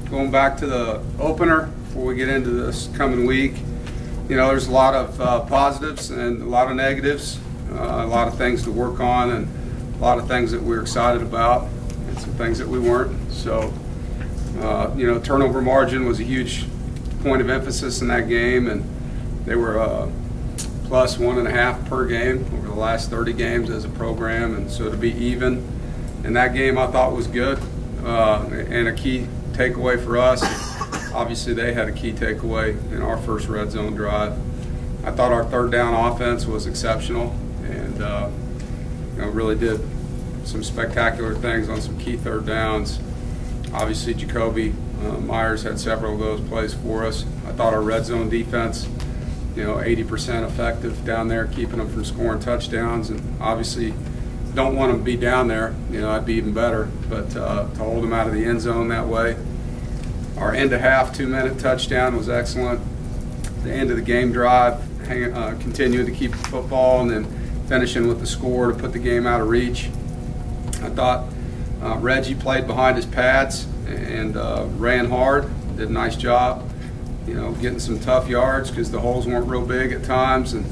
going back to the opener before we get into this coming week, you know, there's a lot of positives and a lot of negatives, a lot of things to work on, and a lot of things that we're excited about, and some things that we weren't. So, you know, turnover margin was a huge point of emphasis in that game, and they were plus 1.5 per game over the last 30 games as a program, and so to be even in that game I thought was good, and a key takeaway for us. Obviously they had a key takeaway in our first red zone drive. I thought our third down offense was exceptional, and you know, really did some spectacular things on some key third downs. Obviously Jacoby Myers had several of those plays for us. I thought our red zone defense, you know, 80% effective down there, keeping them from scoring touchdowns, and obviously don't want them to be down there. You know, I'd be even better, but to hold them out of the end zone that way. Our end of half 2-minute touchdown was excellent. The end of the game drive, continuing to keep the football and then finishing with the score to put the game out of reach. I thought Reggie played behind his pads and ran hard, did a nice job, you know, getting some tough yards because the holes weren't real big at times. And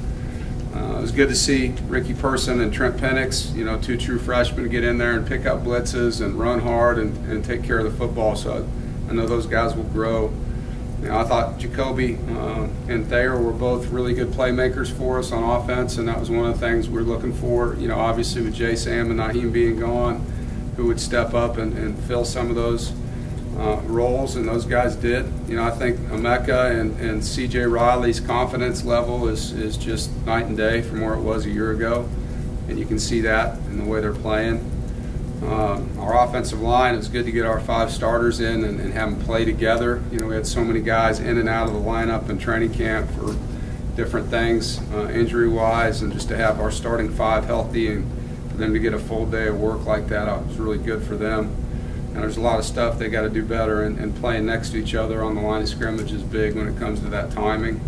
it was good to see Ricky Person and Trent Penix, you know, 2 true freshmen, get in there and pick up blitzes and run hard and take care of the football. So I know those guys will grow. You know, I thought Jacoby and Thayer were both really good playmakers for us on offense, and that was one of the things we're looking for. You know, obviously with Jay Sam and Naheem being gone, who would step up and fill some of those roles, and those guys did. You know, I think Emeka and C.J. Riley's confidence level is just night and day from where it was a year ago, and you can see that in the way they're playing. Our offensive line, it's good to get our 5 starters in and have them play together. You know, we had so many guys in and out of the lineup in training camp for different things, injury-wise, and just to have our starting 5 healthy and for them to get a full day of work like that was really good for them. And there's a lot of stuff they got to do better, and playing next to each other on the line of scrimmage is big when it comes to that timing.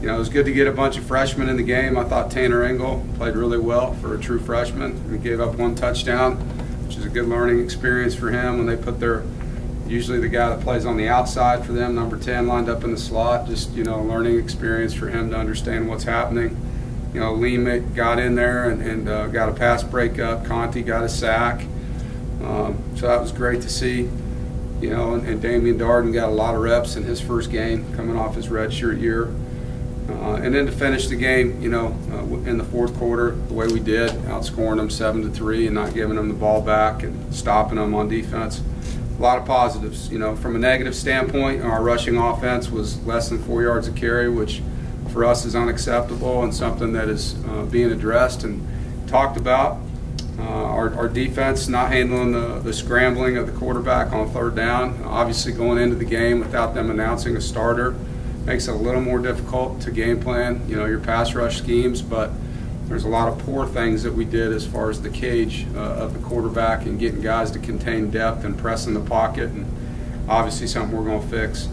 You know, it was good to get a bunch of freshmen in the game. I thought Tanner Engel played really well for a true freshman. He gave up 1 touchdown, which is a good learning experience for him when they put their, usually the guy that plays on the outside for them, number 10, lined up in the slot. Just, you know, learning experience for him to understand what's happening. You know, Leem got in there and got a pass breakup. Conti got a sack. So that was great to see. You know, and Damian Darden got a lot of reps in his first game coming off his redshirt year. And then to finish the game, you know, in the fourth quarter, the way we did, outscoring them 7-3 and not giving them the ball back and stopping them on defense. A lot of positives. You know, from a negative standpoint, our rushing offense was less than 4 yards a carry, which for us is unacceptable and something that is being addressed and talked about. Our defense not handling the scrambling of the quarterback on third down. Obviously going into the game without them announcing a starter makes it a little more difficult to game plan, you know, your pass rush schemes, but there's a lot of poor things that we did as far as the cage of the quarterback and getting guys to contain depth and press in the pocket, and obviously something we're going to fix.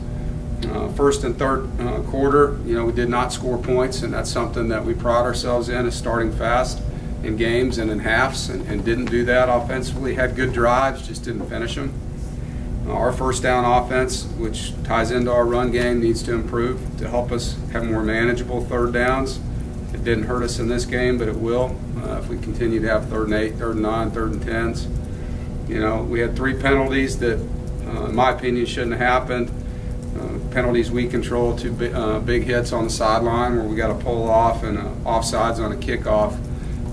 First and third quarter, you know, we did not score points, and that's something that we pride ourselves in, is starting fast in games and in halves, and didn't do that offensively. Had good drives, just didn't finish them. Our first down offense, which ties into our run game, needs to improve to help us have more manageable third downs. It didn't hurt us in this game, but it will if we continue to have 3rd and 8, 3rd and 9, 3rd and 10s. You know, we had 3 penalties that, in my opinion, shouldn't have happened. Penalties we control, 2 big hits on the sideline where we got to pull off, and offsides on a kickoff,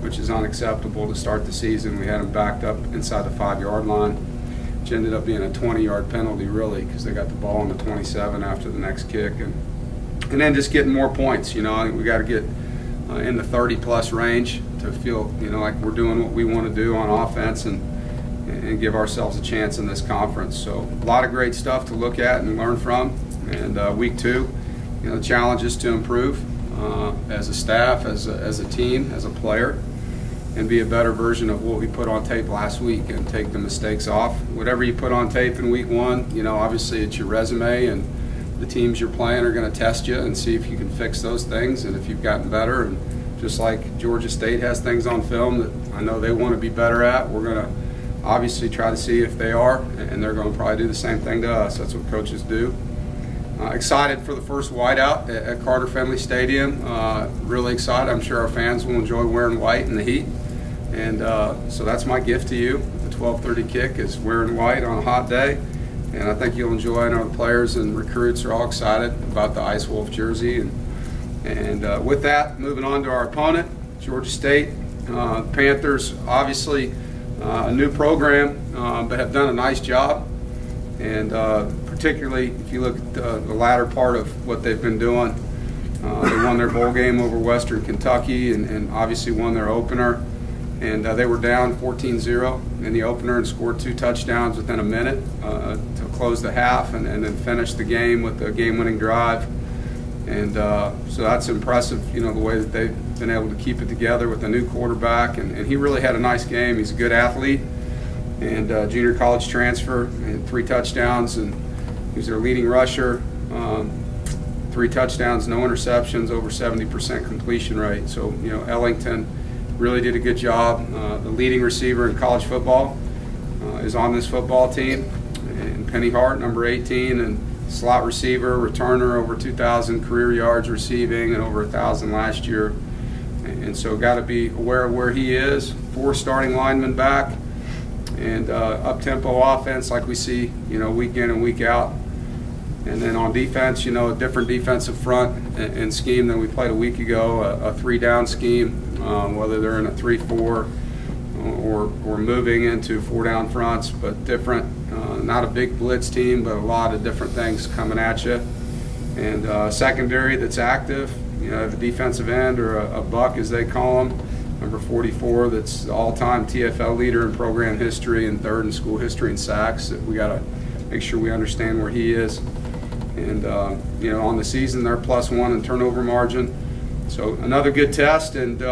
which is unacceptable to start the season. We had them backed up inside the 5-yard line, which ended up being a 20-yard penalty really, because they got the ball on the 27 after the next kick, and then just getting more points. You know, I think we got to get in the 30-plus range to feel, you know, like we're doing what we want to do on offense and give ourselves a chance in this conference. So a lot of great stuff to look at and learn from. And week 2, you know, the challenge is to improve as a staff, as a team, as a player, and be a better version of what we put on tape last week and take the mistakes off. Whatever you put on tape in week 1, you know, obviously it's your resume, and the teams you're playing are going to test you and see if you can fix those things and if you've gotten better. And just like Georgia State has things on film that I know they want to be better at, we're going to obviously try to see if they are, and they're going to probably do the same thing to us. That's what coaches do. Excited for the first whiteout at Carter Finley Stadium. Really excited. I'm sure our fans will enjoy wearing white in the heat. And so that's my gift to you. The 12:30 kick is wearing white on a hot day. And I think you'll enjoy it. I know the players and recruits are all excited about the Ice Wolf jersey. And with that, moving on to our opponent, Georgia State. Panthers, obviously a new program, but have done a nice job. And particularly if you look at the latter part of what they've been doing, they won their bowl game over Western Kentucky and obviously won their opener. And they were down 14-0 in the opener and scored 2 touchdowns within a minute to close the half and then finish the game with a game-winning drive. And so that's impressive, you know, the way that they've been able to keep it together with a new quarterback. And he really had a nice game. He's a good athlete and junior college transfer, and 3 touchdowns. And he was their leading rusher, 3 touchdowns, no interceptions, over 70% completion rate. So, you know, Ellington really did a good job. The leading receiver in college football is on this football team. And Penny Hart, number 18, and slot receiver, returner, over 2,000 career yards receiving and over 1,000 last year. And so got to be aware of where he is. 4 starting linemen back, and up-tempo offense like we see, you know, week in and week out. And then on defense, you know, a different defensive front and scheme than we played a week ago, a 3-down scheme, whether they're in a 3-4 or moving into 4-down fronts, but different. Not a big blitz team, but a lot of different things coming at you. And secondary that's active, you know, the defensive end, or a buck as they call him, number 44, that's the all-time TFL leader in program history and 3rd in school history in sacks. That we got to make sure we understand where he is. And you know, on the season they're +1 in turnover margin. So another good test, and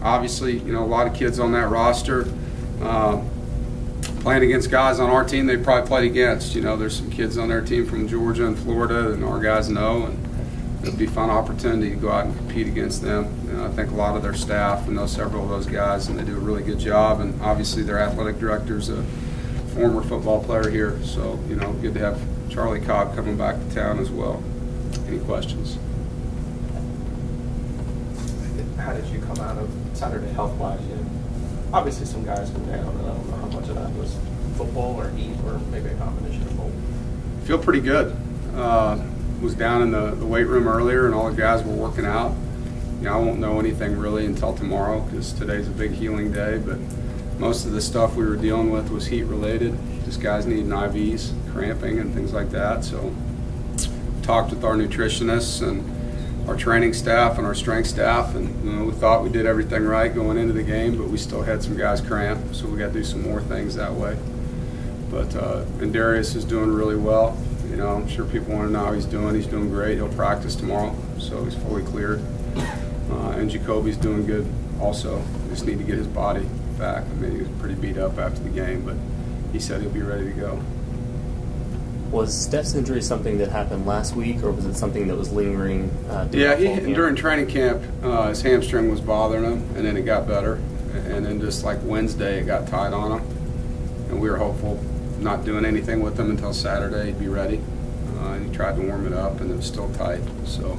obviously, you know, a lot of kids on that roster playing against guys on our team they probably played against. You know, there's some kids on their team from Georgia and Florida, and our guys know, and it'll be a fun opportunity to go out and compete against them. And I think a lot of their staff know several of those guys, and they do a really good job. And obviously, their athletic director's a former football player here, so you know, good to have Charlie Cobb coming back to town as well. Any questions? How did you come out of Saturday health-wise? Obviously some guys go down, and I don't know how much of that was football or heat or maybe a combination of both. Feel pretty good. Was down in the weight room earlier, and all the guys were working out. You know, I won't know anything really until tomorrow because today's a big healing day, but most of the stuff we were dealing with was heat related. Just guys needing IVs, cramping and things like that. So talked with our nutritionists and our training staff and our strength staff, and you know, we thought we did everything right going into the game, but we still had some guys cramp, so we got to do some more things that way. But and Darius is doing really well. You know, I'm sure people want to know how he's doing. He's doing great. He'll practice tomorrow, so he's fully cleared. And Jacoby's doing good also. Just need to get his body back. I mean, he was pretty beat up after the game, but he said he'll be ready to go. Was Steph's injury something that happened last week, or was it something that was lingering? Yeah, during training camp, his hamstring was bothering him, and then it got better. And then just like Wednesday, it got tight on him. And we were hopeful, not doing anything with him until Saturday, he'd be ready. And he tried to warm it up, and it was still tight. So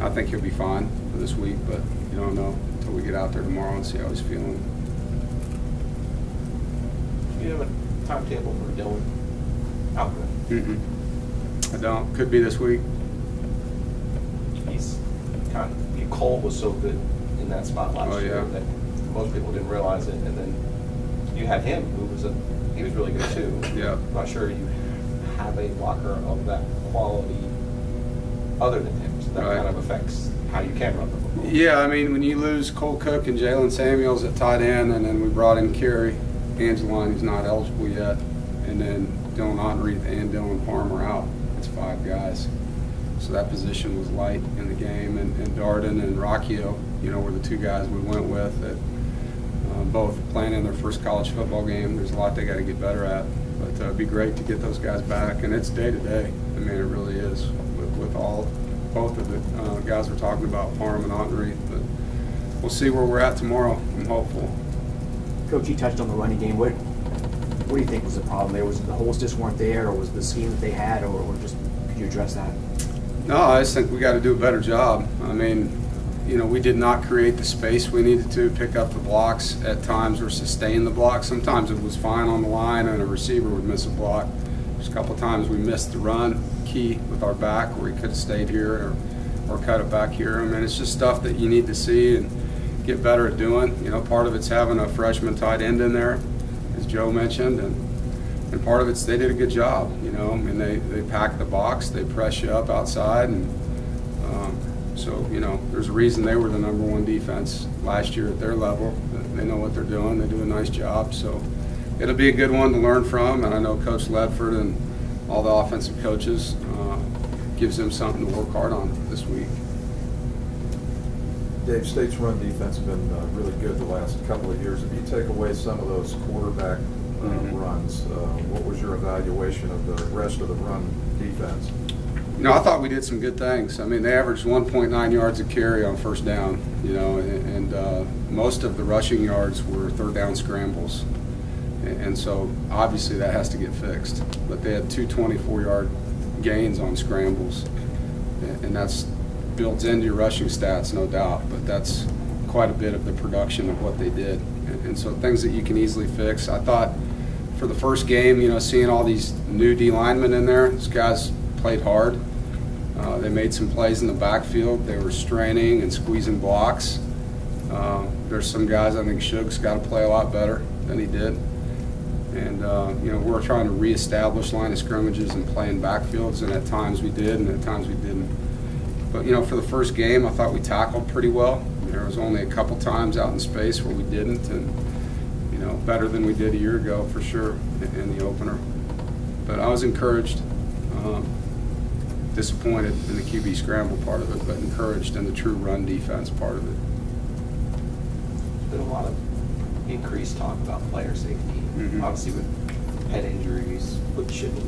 I think he'll be fine for this week, but you don't know until we get out there tomorrow and see how he's feeling. Do you have a timetable for Dylan out there? I don't. Could be this week. He's kind of, Cole was so good in that spot last year that most people didn't realize it, and then you had him, who was he was really good too. Yeah. I'm not sure you have a blocker of that quality other than him, so that kind of affects how you can run the football. Yeah, I mean, when you lose Cole Cook and Jalen Samuels at tight end, and then we brought in Kerry Angeline, who's not eligible yet, and then Dylan Ottenreath and Dylan Palmer out. It's 5 guys. So that position was light in the game, and Darden and Rocchio, you know, were the 2 guys we went with that both playing in their first college football game. There's a lot they got to get better at, but it'd be great to get those guys back, and it's day to day. I mean, it really is with both of the guys we're talking about, Parham and Ottenreath, but we'll see where we're at tomorrow. I'm hopeful. Coach, you touched on the running game. What What do you think was the problem there? Was it the holes just weren't there, or was it the scheme that they had, or just could you address that? No, I just think we got to do a better job. I mean, you know, we did not create the space we needed to pick up the blocks at times or sustain the block. Sometimes it was fine on the line and a receiver would miss a block. There's a couple times we missed the run key with our back where he could have stayed here or cut it back here. I mean, it's just stuff that you need to see and get better at doing. You know, part of it's having a freshman tight end in there, as Joe mentioned, and part of it's they did a good job. You know, I mean, they packed the box, they press you up outside, and so, you know, there's a reason they were the #1 defense last year at their level. They know what they're doing. They do a nice job. So it'll be a good one to learn from, and I know Coach Ledford and all the offensive coaches gives them something to work hard on this week. Dave, State's run defense has been really good the last couple of years. If you take away some of those quarterback runs, what was your evaluation of the rest of the run defense? You know, I thought we did some good things. I mean, they averaged 1.9 yards a carry on first down, you know, and most of the rushing yards were third down scrambles. And so, obviously, that has to get fixed. But they had 2 24-yard gains on scrambles, and that's built into your rushing stats, no doubt. But that's quite a bit of the production of what they did. And so, things that you can easily fix. I thought for the first game, you know, seeing all these new D linemen in there, these guys played hard. They made some plays in the backfield. They were straining and squeezing blocks. There's some guys, I think Shug's got to play a lot better than he did. And, you know, we're trying to reestablish line of scrimmages and play in backfields, and at times we did and at times we didn't. But, you know, for the first game, I thought we tackled pretty well. There was only a couple times out in space where we didn't, and, you know, better than we did a year ago for sure in the opener. But I was encouraged. Disappointed in the QB scramble part of it, but encouraged in the true run defense part of it. There's been a lot of increased talk about player safety. Obviously with head injuries, but shouldn't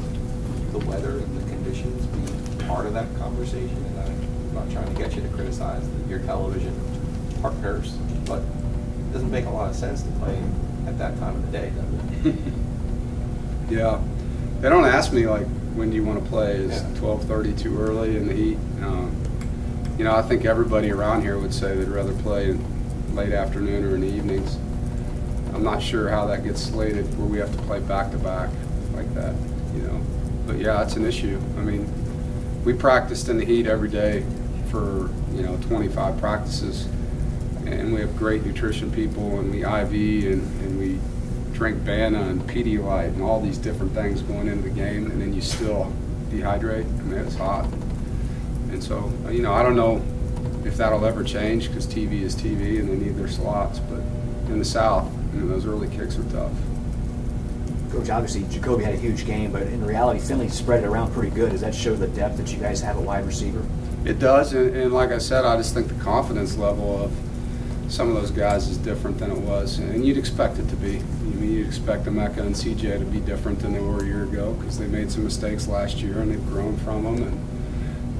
the weather and the conditions be part of that conversation? And I'm not trying to get you to criticize your television partners, but it doesn't make a lot of sense to play at that time of the day, does it? Yeah. They don't ask me, like, when do you want to play? Is 12:30 too early in the heat? You know, I think everybody around here would say they'd rather play in late afternoon or in the evenings. I'm not sure how that gets slated where we have to play back-to-back like that, you know. But, yeah, it's an issue. I mean, we practiced in the heat every day for, you know, 25 practices. And we have great nutrition people, and we IV, and we drink Banna and Pedialyte and all these different things going into the game, and then you still dehydrate. I mean, it's hot. And so, you know, I don't know if that'll ever change because TV is TV and they need their slots. But in the South, you know, those early kicks are tough. Coach, obviously Jacoby had a huge game, but in reality, Finley spread it around pretty good. Does that show the depth that you guys have at wide receiver? It does, and like I said, I just think the confidence level of some of those guys is different than it was, and you'd expect it to be. I mean, you'd expect Emeka and CJ to be different than they were a year ago because they made some mistakes last year and they've grown from them.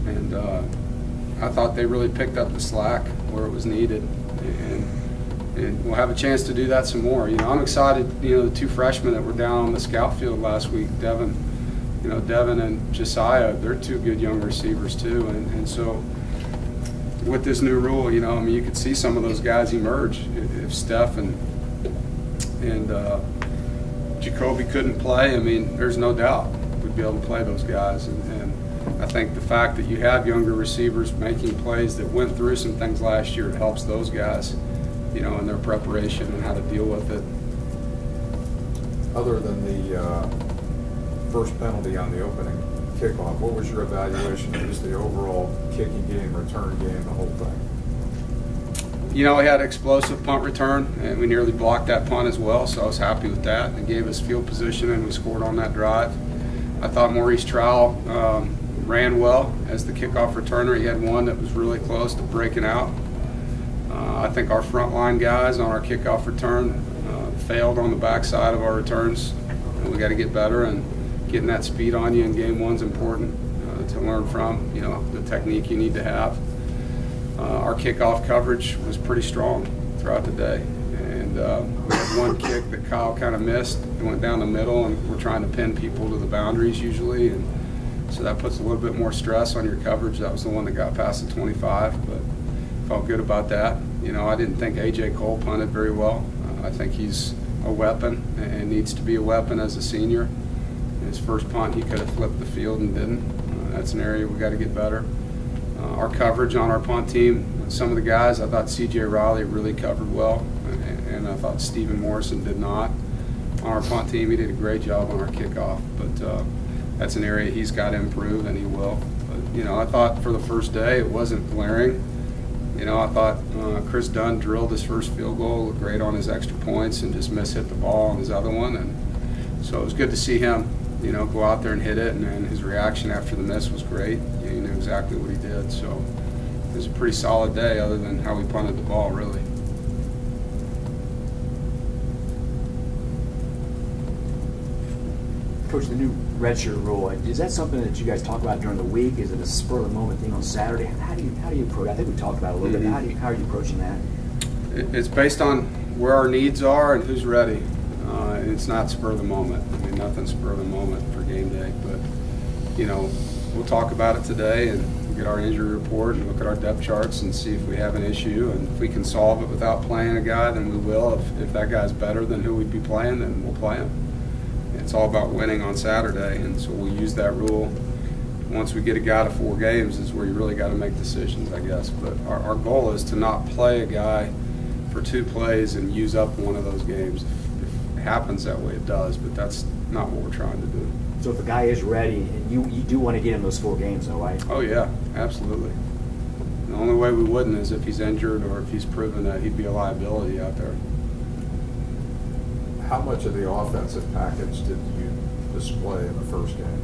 And I thought they really picked up the slack where it was needed, and we'll have a chance to do that some more. You know, I'm excited. You know, the 2 freshmen that were down on the scout field last week, Devin and Josiah, they're 2 good young receivers too, and so. With this new rule, you know, I mean, you could see some of those guys emerge. If Steph and Jacoby couldn't play, I mean, there's no doubt we'd be able to play those guys. And I think the fact that you have younger receivers making plays that went through some things last year, it helps those guys, you know, in their preparation and how to deal with it. Other than the first penalty on the opening kickoff, what was your evaluation of just the overall kicking game, return game, the whole thing? You know, we had an explosive punt return, and we nearly blocked that punt as well, so I was happy with that. It gave us field position, and we scored on that drive. I thought Maurice Trowell ran well as the kickoff returner. He had one that was really close to breaking out. I think our front line guys on our kickoff return failed on the backside of our returns, and we got to get better, and getting that speed on you in game one's important to learn from, you know, the technique you need to have. Our kickoff coverage was pretty strong throughout the day, and we had one kick that Kyle kind of missed, and went down the middle, and we're trying to pin people to the boundaries usually, and so that puts a little bit more stress on your coverage. That was the one that got past the 25, but felt good about that. You know, I didn't think A.J. Cole punted very well. I think he's a weapon and needs to be a weapon as a senior. In his first punt, he could have flipped the field and didn't. That's an area we got to get better. Our coverage on our punt team, some of the guys, I thought C.J. Riley really covered well, and I thought Stephen Morrison did not. On our punt team, he did a great job on our kickoff, but that's an area he's got to improve, and he will. But, you know, I thought for the first day it wasn't glaring. You know, I thought Chris Dunn drilled his first field goal, looked great on his extra points, and just mishit the ball on his other one. And so it was good to see him, you know, go out there and hit it, and his reaction after the miss was great. You know, he knew exactly what he did. So it was a pretty solid day other than how we punted the ball, really. Coach, the new redshirt rule, is that something that you guys talk about during the week? Is it a spur of the moment thing on Saturday? How do you approach it? I think we talked about it a little bit. How are you approaching that? It's based on where our needs are and who's ready. It's not spur of the moment. I mean, nothing's spur of the moment for game day. But, you know, we'll talk about it today and get our injury report and look at our depth charts and see if we have an issue. And if we can solve it without playing a guy, then we will. If that guy's better than who we'd be playing, then we'll play him. It's all about winning on Saturday, and so we'll use that rule. Once we get a guy to 4 games is where you really got to make decisions, I guess. But our goal is to not play a guy for 2 plays and use up one of those games. If it happens that way, it does, but that's not what we're trying to do. So if a guy is ready, and you do want to get him those 4 games, though, right? Oh, yeah, absolutely. The only way we wouldn't is if he's injured or if he's proven that he'd be a liability out there. How much of the offensive package did you display in the first game?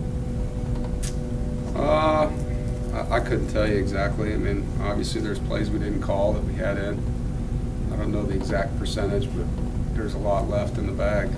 I couldn't tell you exactly. I mean, obviously there's plays we didn't call that we had in. I don't know the exact percentage, but there's a lot left in the bag.